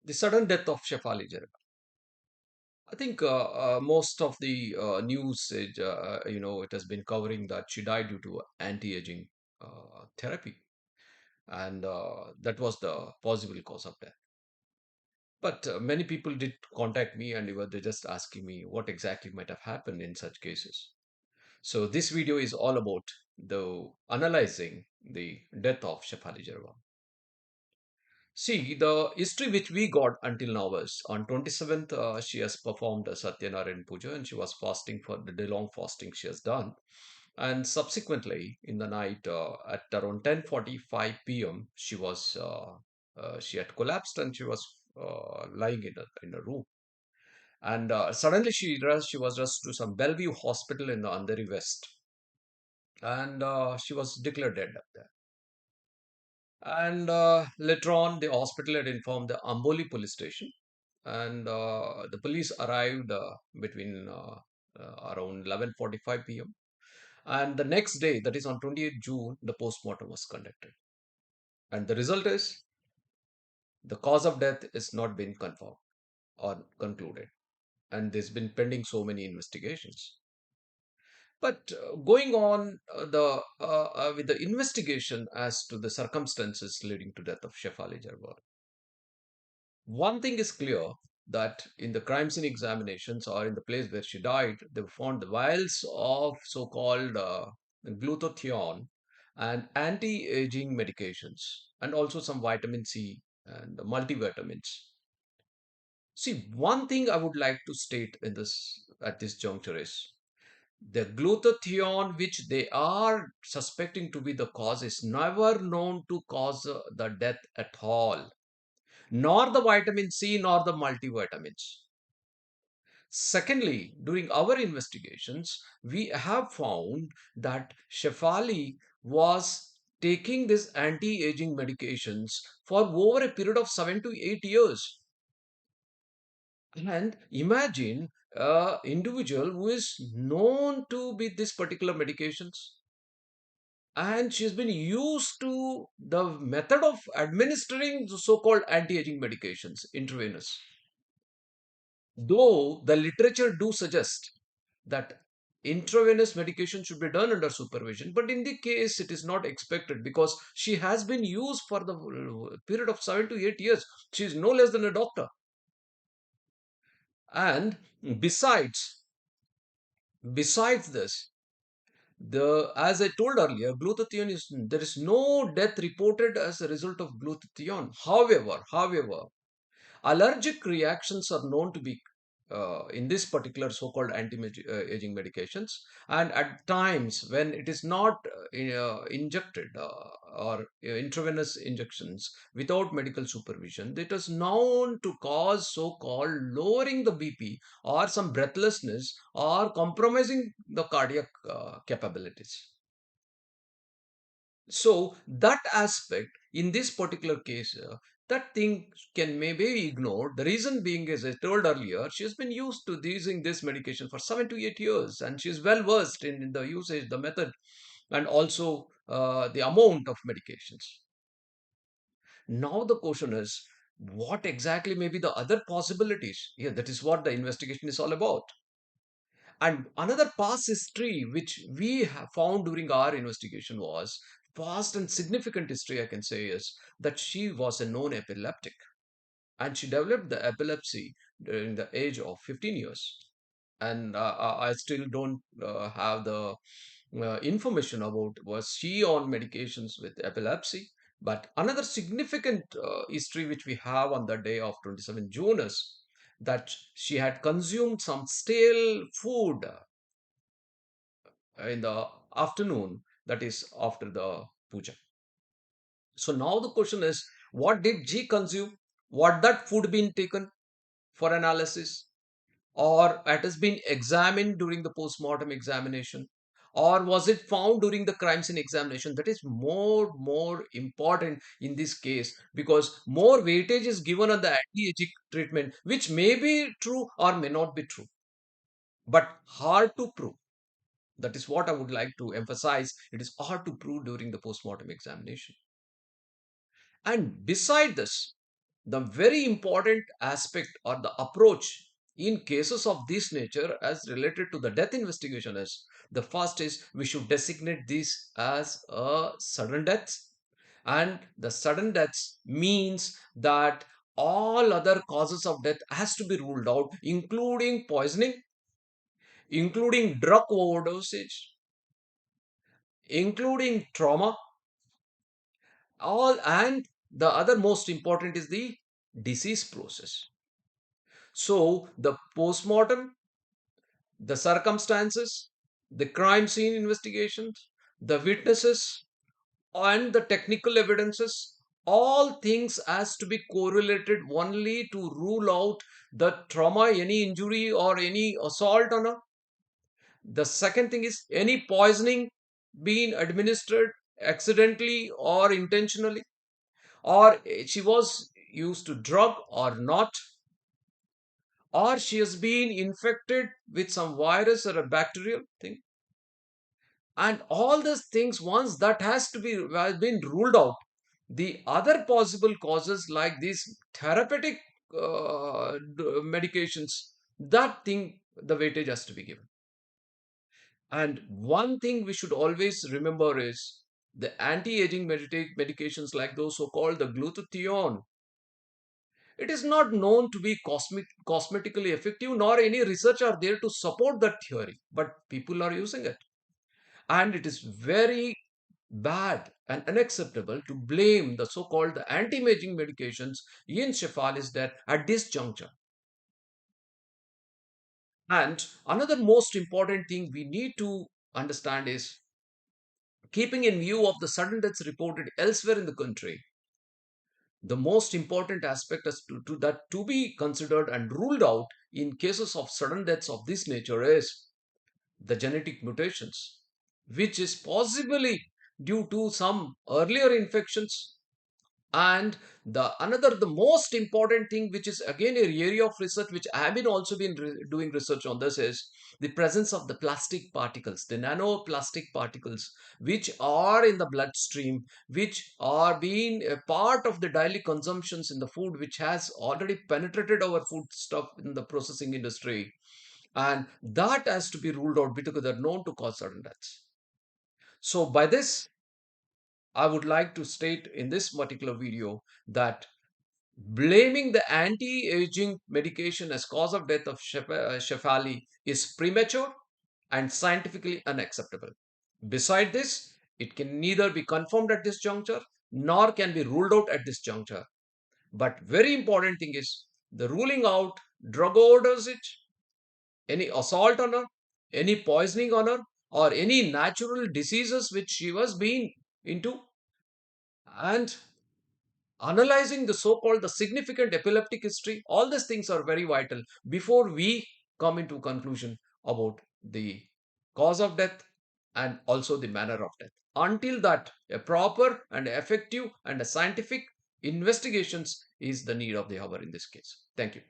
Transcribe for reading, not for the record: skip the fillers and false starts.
The sudden death of Shefali Jariwala. I think most of the news, it has been covering that she died due to anti-aging therapy, and that was the possible cause of death. But many people did contact me, and they just asking me what exactly might have happened in such cases. So this video is all about the analyzing the death of Shefali Jariwala. See, the history which we got until now is on 27th, she has performed a Satyanarayan puja and she was fasting for the day long fasting she has done. And subsequently, in the night at around 10:45 p.m., she had collapsed and she was lying in a room. And suddenly she was rushed to some Bellevue hospital in the Andheri West. And she was declared dead up there. And later on, the hospital had informed the Amboli police station, and the police arrived between around 11:45 p.m. And the next day, that is on 28th June, the postmortem was conducted. And the result is the cause of death is not been confirmed or concluded. And there's been pending so many investigations. But going on with the investigation as to the circumstances leading to death of Shefali Jarwal, one thing is clear that in the crime scene examinations or in the place where she died, they found the vials of so-called glutathione and anti-aging medications, and also some vitamin C and multivitamins. See, one thing I would like to state in this at this juncture is the glutathione, which they are suspecting to be the cause, is never known to cause the death at all, nor the vitamin C nor the multivitamins. Secondly, during our investigations, we have found that Shefali was taking this anti-aging medications for over a period of 7 to 8 years. And imagine a individual who is known to be this particular medications, and she's been used to the method of administering the so-called anti-aging medications intravenous. Though the literature do suggest that intravenous medication should be done under supervision, but in the case it is not expected because she has been used for the period of 7 to 8 years. She is no less than a doctor. And besides, besides this, the as I told earlier, glutathione is there is no death reported as a result of glutathione. However, allergic reactions are known to be in this particular so-called anti-aging medications, and at times when it is not injected or intravenous injections without medical supervision, it is known to cause so-called lowering the BP or some breathlessness or compromising the cardiac capabilities. So that aspect in this particular case, that thing can maybe be ignored. The reason being, as I told earlier, she has been used to using this medication for 7 to 8 years, and she is well versed in the usage, the method, and also the amount of medications. Now the question is, what exactly may be the other possibilities? Yeah, that is what the investigation is all about. And another past history which we have found during our investigation was past and significant history, I can say, is that she was a known epileptic and she developed the epilepsy during the age of 15 years. And I still don't have the information about was she on medications with epilepsy. But another significant history which we have on the day of 27 June is that she had consumed some stale food in the afternoon, that is after the puja. So now the question is, what did she consume? What that food been taken for analysis? Or it has been examined during the post-mortem examination? Or was it found during the crime scene examination? That is more important in this case because more weightage is given on the anti-aging treatment, which may be true or may not be true, but hard to prove. That is what I would like to emphasize. It is hard to prove during the postmortem examination. And beside this, The very important aspect or the approach in cases of this nature as related to the death investigation is, the first is we should designate this as a sudden death, and the sudden deaths means that all other causes of death has to be ruled out, including poisoning, including drug overdosage, including trauma, all, and the other most important is the disease process. So the postmortem, the circumstances, the crime scene investigations, the witnesses, and the technical evidences, all things has to be correlated only to rule out the trauma, any injury or any assault on her. The second thing is any poisoning being administered accidentally or intentionally, or she was used to drug or not, or she has been infected with some virus or a bacterial thing. And all these things, once that has been ruled out, the other possible causes like these therapeutic medications, that thing, the weightage has to be given. And one thing we should always remember is the anti-aging medications like those so-called the glutathione. It is not known to be cosmetically effective, nor any research are there to support that theory, but people are using it. And it is very bad and unacceptable to blame the so-called anti-aging medications in Shefali's death at this juncture. And another most important thing we need to understand is, keeping in view of the sudden deaths reported elsewhere in the country, the most important aspect is that to be considered and ruled out in cases of sudden deaths of this nature is the genetic mutations, which is possibly due to some earlier infections. And the most important thing, which is again a area of research which I have been also been doing research on this, is the presence of the plastic particles, the nanoplastic particles, which are in the bloodstream, which are being a part of the daily consumptions in the food, which has already penetrated our food stuff in the processing industry, and that has to be ruled out because they're known to cause sudden deaths. So by this, I would like to state in this particular video that blaming the anti-aging medication as cause of death of Shefali is premature and scientifically unacceptable. Beside this, it can neither be confirmed at this juncture nor can be ruled out at this juncture. But very important thing is the ruling out drug overdosage, any assault on her, any poisoning on her, or any natural diseases which she was being into, and analyzing the so-called the significant epileptic history. All these things are very vital before we come into conclusion about the cause of death and also the manner of death. Until that, a proper and effective and a scientific investigations is the need of the hour in this case. Thank you.